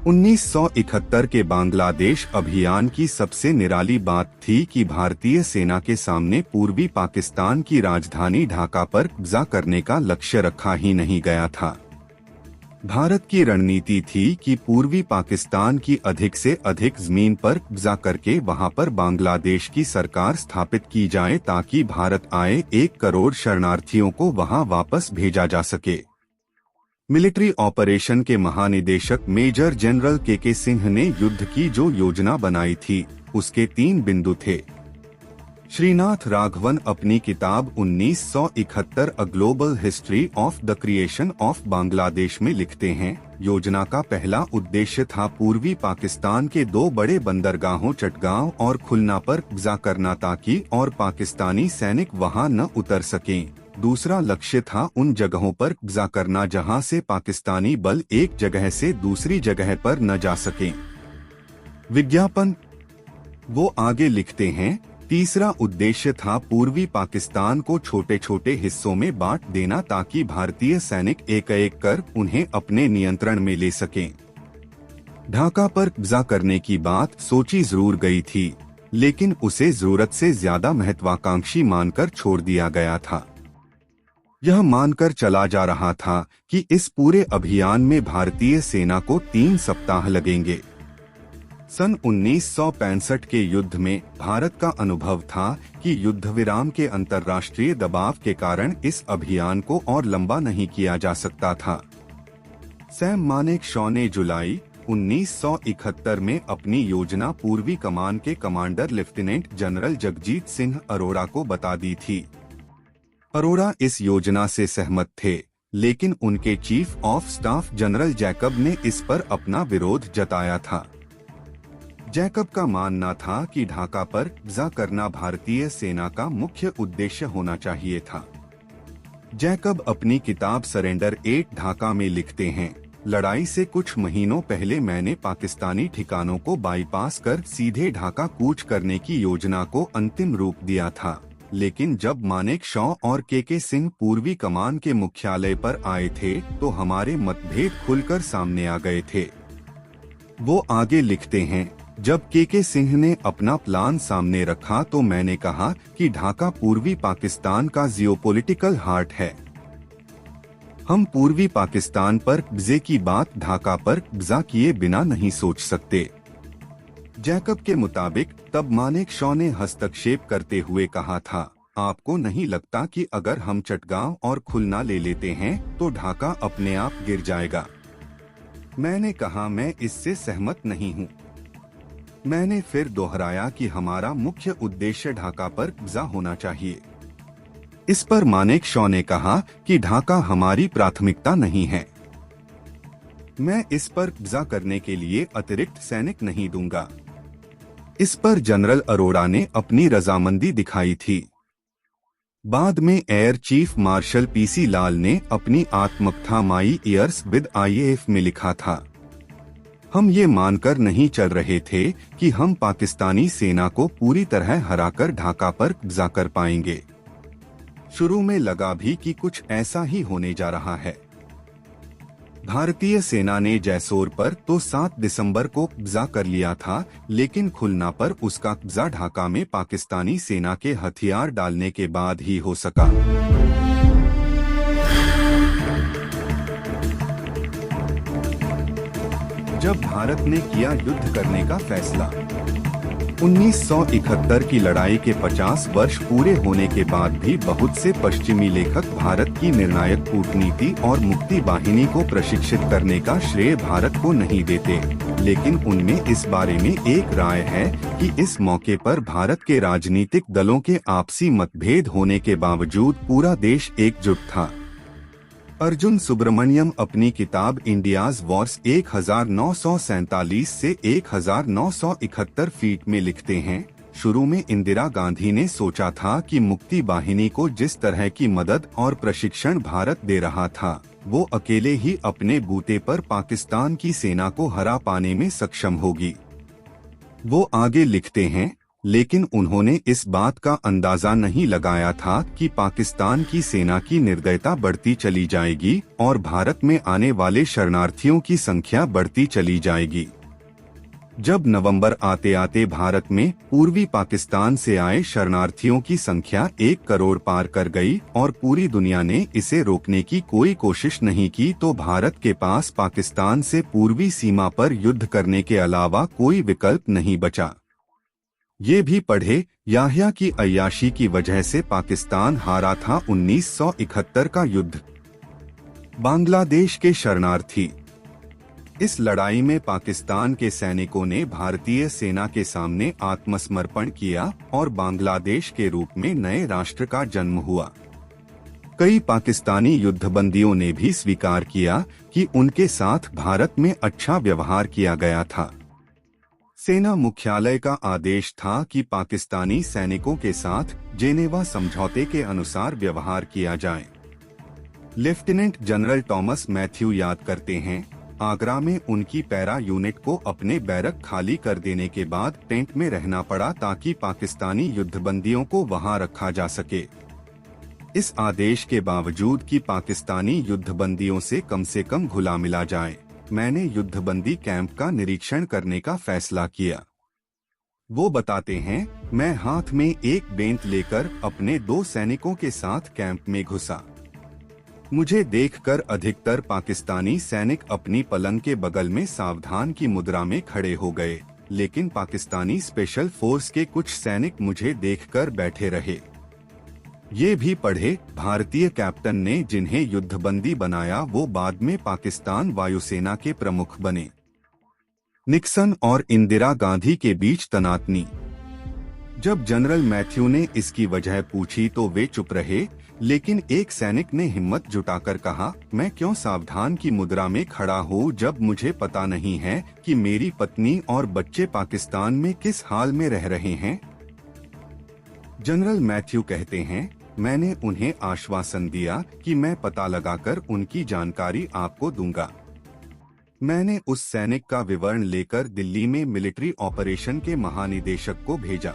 1971 के बांग्लादेश अभियान की सबसे निराली बात थी कि भारतीय सेना के सामने पूर्वी पाकिस्तान की राजधानी ढाका पर कब्जा करने का लक्ष्य रखा ही नहीं गया था। भारत की रणनीति थी कि पूर्वी पाकिस्तान की अधिक से अधिक जमीन पर कब्जा करके वहां पर बांग्लादेश की सरकार स्थापित की जाए ताकि भारत आए 1 करोड़ शरणार्थियों को वहां वापस भेजा जा सके। मिलिट्री ऑपरेशन के महानिदेशक मेजर जनरल के सिंह ने युद्ध की जो योजना बनाई थी उसके 3 बिंदु थे। श्रीनाथ राघवन अपनी किताब 1971 a global history of the creation of Bangladesh में लिखते हैं, योजना का पहला उद्देश्य था पूर्वी पाकिस्तान के 2 बड़े बंदरगाहों चटगांव और खुलना पर कब्जा करना ताकि और पाकिस्तानी सैनिक वहां न उतर सकें। दूसरा लक्ष्य था उन जगहों पर कब्जा करना जहां से पाकिस्तानी बल एक जगह से दूसरी जगह पर न जा सकें। विज्ञापन। वो आगे लिखते हैं, तीसरा उद्देश्य था पूर्वी पाकिस्तान को छोटे छोटे हिस्सों में बांट देना ताकि भारतीय सैनिक एक एक कर उन्हें अपने नियंत्रण में ले सकें। ढाका पर कब्जा करने की बात सोची जरूर गई थी, लेकिन उसे जरूरत से ज्यादा महत्वाकांक्षी मानकर छोड़ दिया गया था। यह मानकर चला जा रहा था कि इस पूरे अभियान में भारतीय सेना को 3 सप्ताह लगेंगे। सन 1965 के युद्ध में भारत का अनुभव था कि युद्ध विराम के अंतर्राष्ट्रीय दबाव के कारण इस अभियान को और लंबा नहीं किया जा सकता था। सैम मानेकशॉ ने जुलाई 1971 में अपनी योजना पूर्वी कमान के commander lieutenant general Jagjit Singh Arora को बता दी थी। अरोड़ा इस योजना से सहमत थे, लेकिन उनके chief of staff general Jacob ने इस पर अपना विरोध जताया था। जैकब का मानना था कि ढाका पर कब्जा करना भारतीय सेना का मुख्य उद्देश्य होना चाहिए था। जैकब अपनी किताब सरेंडर एट ढाका में लिखते हैं, लड़ाई से कुछ महीनों पहले मैंने पाकिस्तानी ठिकानों को बाईपास कर सीधे ढाका कूच करने की योजना को अंतिम रूप दिया था, लेकिन जब मानेकशॉ और के सिंह पूर्वी कमान के मुख्यालय पर आए थे तो हमारे मतभेद खुलकर सामने आ गए थे। वो आगे लिखते हैं, जब के सिंह ने अपना प्लान सामने रखा तो मैंने कहा कि ढाका पूर्वी पाकिस्तान का जियोपॉलिटिकल हार्ट है। हम पूर्वी पाकिस्तान पर कब्जे की बात ढाका पर कब्जा किए बिना नहीं सोच सकते। जैकब के मुताबिक तब मानेकशॉ ने हस्तक्षेप करते हुए कहा था, आपको नहीं लगता कि अगर हम चटगांव और खुलना ले लेते हैं तो ढाका अपने आप गिर जाएगा? मैंने कहा मैं इससे सहमत नहीं हूँ। मैंने फिर दोहराया कि हमारा मुख्य उद्देश्य ढाका पर कब्जा होना चाहिए। इस पर मानेकशॉ ने कहा कि ढाका हमारी प्राथमिकता नहीं है। मैं इस पर कब्जा करने के लिए अतिरिक्त सैनिक नहीं दूंगा। इस पर जनरल अरोड़ा ने अपनी रजामंदी दिखाई थी। बाद में एयर चीफ मार्शल पीसी लाल ने अपनी आत्मकथा माई ईयर्स विद आईएएफ में लिखा था, हम ये मानकर नहीं चल रहे थे कि हम पाकिस्तानी सेना को पूरी तरह हराकर ढाका पर कब्जा कर पाएंगे। शुरू में लगा भी कि कुछ ऐसा ही होने जा रहा है। भारतीय सेना ने जैसोर पर तो 7 दिसंबर को कब्जा कर लिया था, लेकिन खुलना पर उसका कब्जा ढाका में पाकिस्तानी सेना के हथियार डालने के बाद ही हो सका। जब भारत ने किया युद्ध करने का फैसला। 1971 की लड़ाई के 50 वर्ष पूरे होने के बाद भी बहुत से पश्चिमी लेखक भारत की निर्णायक कूटनीति और मुक्ति वाहिनी को प्रशिक्षित करने का श्रेय भारत को नहीं देते, लेकिन उनमें इस बारे में एक राय है कि इस मौके पर भारत के राजनीतिक दलों के आपसी मतभेद होने के बावजूद पूरा देश एकजुट था। अर्जुन सुब्रमण्यम अपनी किताब इंडियाज वॉर्स 1947 से 1971 फीट में लिखते हैं, शुरू में इंदिरा गांधी ने सोचा था कि मुक्ति वाहिनी को जिस तरह की मदद और प्रशिक्षण भारत दे रहा था, वो अकेले ही अपने बूते पर पाकिस्तान की सेना को हरा पाने में सक्षम होगी। वो आगे लिखते हैं, लेकिन उन्होंने इस बात का अंदाजा नहीं लगाया था कि पाकिस्तान की सेना की निर्दयता बढ़ती चली जाएगी और भारत में आने वाले शरणार्थियों की संख्या बढ़ती चली जाएगी। जब नवंबर आते आते भारत में पूर्वी पाकिस्तान से आए शरणार्थियों की संख्या 1 करोड़ पार कर गई और पूरी दुनिया ने इसे रोकने की कोई कोशिश नहीं की, तो भारत के पास पाकिस्तान से पूर्वी सीमा पर युद्ध करने के अलावा कोई विकल्प नहीं बचा। ये भी पढ़े, याह्या की अय्याशी की वजह से पाकिस्तान हारा था 1971 का युद्ध। बांग्लादेश के शरणार्थी। इस लड़ाई में पाकिस्तान के सैनिकों ने भारतीय सेना के सामने आत्मसमर्पण किया और बांग्लादेश के रूप में नए राष्ट्र का जन्म हुआ। कई पाकिस्तानी युद्धबंदियों ने भी स्वीकार किया कि उनके साथ भारत में अच्छा व्यवहार किया गया था। सेना मुख्यालय का आदेश था कि पाकिस्तानी सैनिकों के साथ जेनेवा समझौते के अनुसार व्यवहार किया जाए। लेफ्टिनेंट जनरल टॉमस मैथ्यू याद करते हैं, आगरा में उनकी पैरा यूनिट को अपने बैरक खाली कर देने के बाद टेंट में रहना पड़ा ताकि पाकिस्तानी युद्धबंदियों को वहां रखा जा सके। इस आदेश के बावजूद कि पाकिस्तानी युद्धबंदियों से कम घुला मिला जाए, मैंने युद्धबंदी कैंप का निरीक्षण करने का फैसला किया। वो बताते हैं, मैं हाथ में एक बेंत लेकर अपने 2 सैनिकों के साथ कैंप में घुसा। मुझे देखकर अधिकतर पाकिस्तानी सैनिक अपनी पलंग के बगल में सावधान की मुद्रा में खड़े हो गए, लेकिन पाकिस्तानी स्पेशल फोर्स के कुछ सैनिक मुझे देखकर बैठे रहे। ये भी पढ़े, भारतीय कैप्टन ने जिन्हें युद्धबंदी बनाया वो बाद में पाकिस्तान वायुसेना के प्रमुख बने। निक्सन और इंदिरा गांधी के बीच तनातनी। जब जनरल मैथ्यू ने इसकी वजह पूछी तो वे चुप रहे, लेकिन एक सैनिक ने हिम्मत जुटाकर कहा, मैं क्यों सावधान की मुद्रा में खड़ा हूँ जब मुझे पता नहीं है कि मेरी पत्नी और बच्चे पाकिस्तान में किस हाल में रह रहे हैं। जनरल मैथ्यू कहते हैं, मैंने उन्हें आश्वासन दिया कि मैं पता लगाकर उनकी जानकारी आपको दूंगा। मैंने उस सैनिक का विवरण लेकर दिल्ली में मिलिट्री ऑपरेशन के महानिदेशक को भेजा।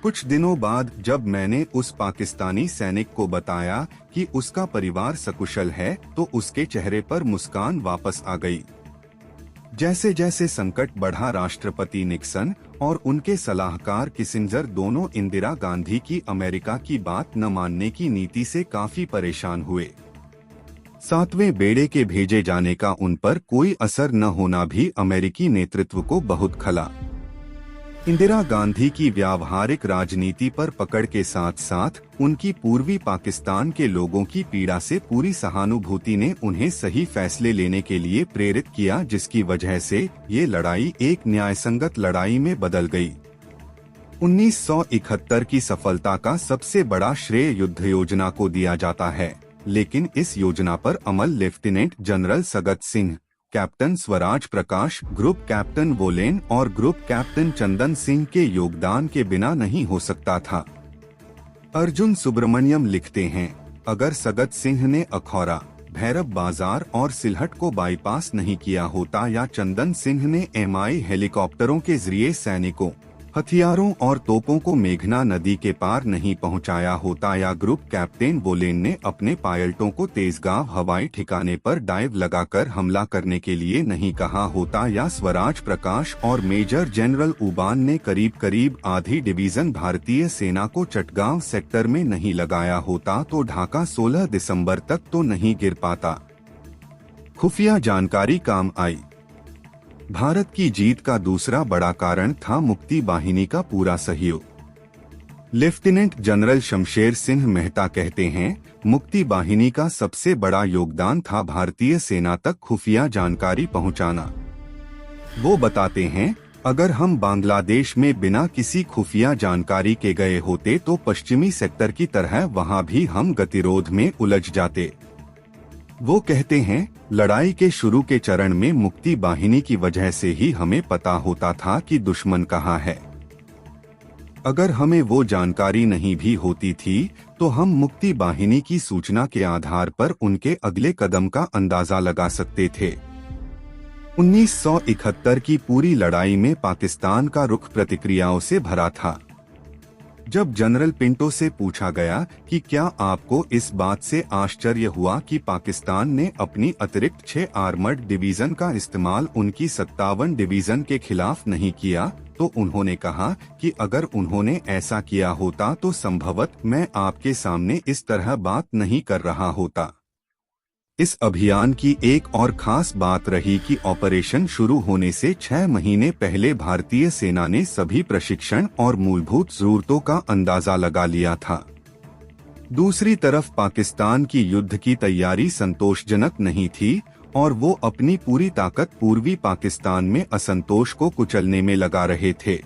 कुछ दिनों बाद जब मैंने उस पाकिस्तानी सैनिक को बताया कि उसका परिवार सकुशल है, तो उसके चेहरे पर मुस्कान वापस आ गई। जैसे जैसे संकट बढ़ा, राष्ट्रपति निक्सन और उनके सलाहकार किसिंजर दोनों इंदिरा गांधी की अमेरिका की बात न मानने की नीति से काफी परेशान हुए। 7वें बेड़े के भेजे जाने का उन पर कोई असर न होना भी अमेरिकी नेतृत्व को बहुत खला। इंदिरा गांधी की व्यावहारिक राजनीति पर पकड़ के साथ साथ उनकी पूर्वी पाकिस्तान के लोगों की पीड़ा से पूरी सहानुभूति ने उन्हें सही फैसले लेने के लिए प्रेरित किया, जिसकी वजह से ये लड़ाई एक न्यायसंगत लड़ाई में बदल गई। 1971 की सफलता का सबसे बड़ा श्रेय युद्ध योजना को दिया जाता है, लेकिन इस योजना पर अमल lieutenant general Sagat Singh, captain Swaraj Prakash, group captain Wollen और ग्रुप कैप्टन चंदन सिंह के योगदान के बिना नहीं हो सकता था। अर्जुन सुब्रमण्यम लिखते हैं, अगर सगत सिंह ने अखौरा, भैरब बाजार और सिलहट को बाईपास नहीं किया होता, या चंदन सिंह ने MI हेलीकॉप्टरों के जरिए सैनिकों, हथियारों और तोपों को मेघना नदी के पार नहीं पहुंचाया होता, या ग्रुप कैप्टन वोलेन ने अपने पायलटों को तेजगांव हवाई ठिकाने पर डाइव लगाकर हमला करने के लिए नहीं कहा होता, या स्वराज प्रकाश और मेजर जनरल उबान ने करीब आधी डिवीजन भारतीय सेना को चटगांव सेक्टर में नहीं लगाया होता, तो ढाका 16 दिसंबर तक तो नहीं गिर पाता। खुफिया जानकारी काम आई। भारत की जीत का दूसरा बड़ा कारण था मुक्ति बाहिनी का पूरा सहयोग। लेफ्टिनेंट जनरल शमशेर सिंह मेहता कहते हैं, मुक्ति बाहिनी का सबसे बड़ा योगदान था भारतीय सेना तक खुफिया जानकारी पहुंचाना। वो बताते हैं, अगर हम बांग्लादेश में बिना किसी खुफिया जानकारी के गए होते तो पश्चिमी सेक्टर की तरह वहां भी हम गतिरोध में उलझ जाते। वो कहते हैं, लड़ाई के शुरू के चरण में मुक्ति बाहिनी की वजह से ही हमें पता होता था कि दुश्मन कहाँ है। अगर हमें वो जानकारी नहीं भी होती थी तो हम मुक्ति बाहिनी की सूचना के आधार पर उनके अगले कदम का अंदाजा लगा सकते थे। 1971 की पूरी लड़ाई में पाकिस्तान का रुख प्रतिक्रियाओं से भरा था। जब जनरल पिंटो से पूछा गया कि क्या आपको इस बात से आश्चर्य हुआ कि पाकिस्तान ने अपनी अतिरिक्त 6 आर्मर्ड डिवीजन का इस्तेमाल उनकी 57 डिवीजन के खिलाफ नहीं किया, तो उन्होंने कहा कि अगर उन्होंने ऐसा किया होता तो संभवतः मैं आपके सामने इस तरह बात नहीं कर रहा होता। इस अभियान की एक और खास बात रही कि ऑपरेशन शुरू होने से 6 महीने पहले भारतीय सेना ने सभी प्रशिक्षण और मूलभूत जरूरतों का अंदाजा लगा लिया था। दूसरी तरफ पाकिस्तान की युद्ध की तैयारी संतोषजनक नहीं थी और वो अपनी पूरी ताकत पूर्वी पाकिस्तान में असंतोष को कुचलने में लगा रहे थे।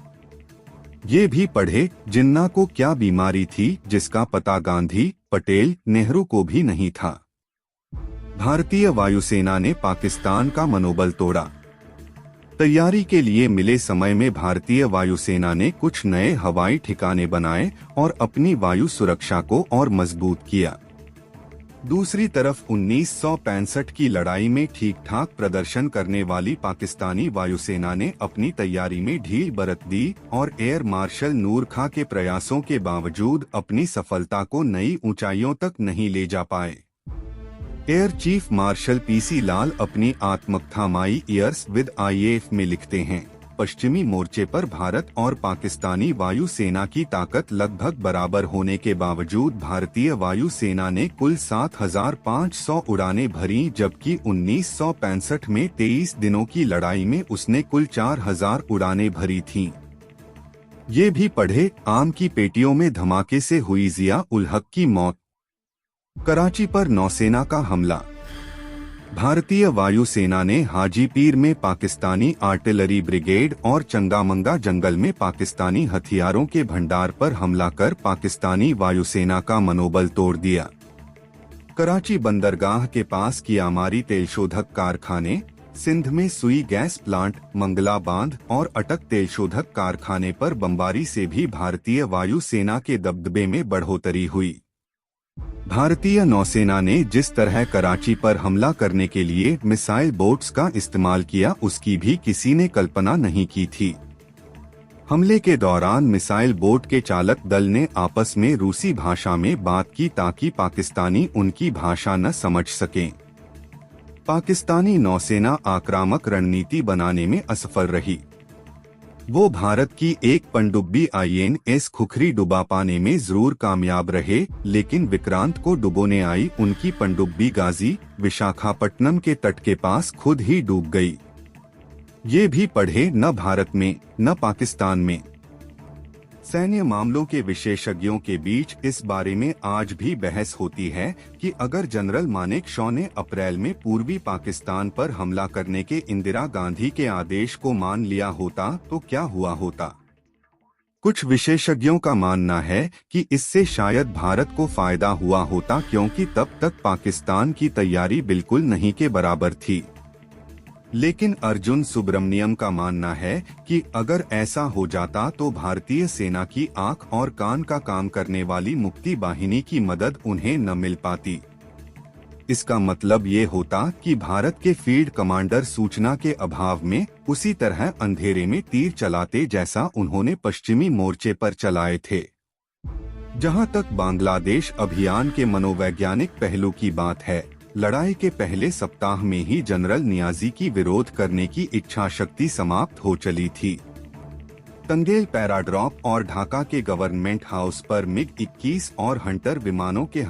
ये भी पढ़े जिन्ना को क्या बीमारी थी जिसका पता गांधी, पटेल, नेहरू को भी नहीं था। भारतीय वायुसेना ने पाकिस्तान का मनोबल तोड़ा। तैयारी के लिए मिले समय में भारतीय वायुसेना ने कुछ नए हवाई ठिकाने बनाए और अपनी वायु सुरक्षा को और मजबूत किया। दूसरी तरफ 1965 की लड़ाई में ठीक ठाक प्रदर्शन करने वाली पाकिस्तानी वायुसेना ने अपनी तैयारी में ढील बरत दी और एयर मार्शल नूर खां के प्रयासों के बावजूद अपनी सफलता को नई ऊंचाइयों तक नहीं ले जा पाए। एयर चीफ मार्शल पीसी लाल अपनी आत्मकथा माई ईयर्स विद आईएएफ में लिखते हैं, पश्चिमी मोर्चे पर भारत और पाकिस्तानी वायु सेना की ताकत लगभग बराबर होने के बावजूद भारतीय वायु सेना ने कुल 7,500 उड़ानें भरी, जबकि 1965 में 23 दिनों की लड़ाई में उसने कुल 4,000 उड़ानें भरी थीं। ये भी पढ़े आम की पेटियों में धमाके से हुई जिया उल हक की मौत। कराची पर नौसेना का हमला। भारतीय वायुसेना ने हाजीपीर में पाकिस्तानी आर्टिलरी ब्रिगेड और चंगामंगा जंगल में पाकिस्तानी हथियारों के भंडार पर हमला कर पाकिस्तानी वायुसेना का मनोबल तोड़ दिया। कराची बंदरगाह के पास कियामारी तेलशोधक कारखाने, सिंध में सुई गैस प्लांट, मंगला बांध और अटक तेलशोधक कारखाने पर बमबारी से भी भारतीय वायुसेना के दबदबे में बढ़ोतरी हुई। भारतीय नौसेना ने जिस तरह कराची पर हमला करने के लिए मिसाइल बोट्स का इस्तेमाल किया उसकी भी किसी ने कल्पना नहीं की थी। हमले के दौरान मिसाइल बोट के चालक दल ने आपस में रूसी भाषा में बात की ताकि पाकिस्तानी उनकी भाषा न समझ सकें। पाकिस्तानी नौसेना आक्रामक रणनीति बनाने में असफल रही। वो भारत की एक पनडुब्बी INS खुखरी डुबा पाने में जरूर कामयाब रहे, लेकिन विक्रांत को डुबोने आई उनकी पनडुब्बी गाजी विशाखापट्टनम के तट के पास खुद ही डूब गई। ये भी पढ़े न भारत में न पाकिस्तान में। सैन्य मामलों के विशेषज्ञों के बीच इस बारे में आज भी बहस होती है कि अगर जनरल मानेकशॉ ने अप्रैल में पूर्वी पाकिस्तान पर हमला करने के इंदिरा गांधी के आदेश को मान लिया होता तो क्या हुआ होता। कुछ विशेषज्ञों का मानना है कि इससे शायद भारत को फायदा हुआ होता, क्योंकि तब तक पाकिस्तान की तैयारी बिल्कुल नहीं के बराबर थी। लेकिन अर्जुन सुब्रमण्यम का मानना है कि अगर ऐसा हो जाता तो भारतीय सेना की आंख और कान का काम करने वाली मुक्ति वाहिनी की मदद उन्हें न मिल पाती। इसका मतलब ये होता कि भारत के फील्ड कमांडर सूचना के अभाव में उसी तरह अंधेरे में तीर चलाते जैसा उन्होंने पश्चिमी मोर्चे पर चलाए थे। जहां तक बांग्लादेश अभियान के मनोवैज्ञानिक पहलू की बात है, लड़ाई के पहले सप्ताह में ही जनरल नियाजी की विरोध करने की इच्छा शक्ति समाप्त हो चली थी। तंगेल पैराड्रॉप और ढाका के गवर्नमेंट हाउस पर MiG-21 और हंटर विमानों के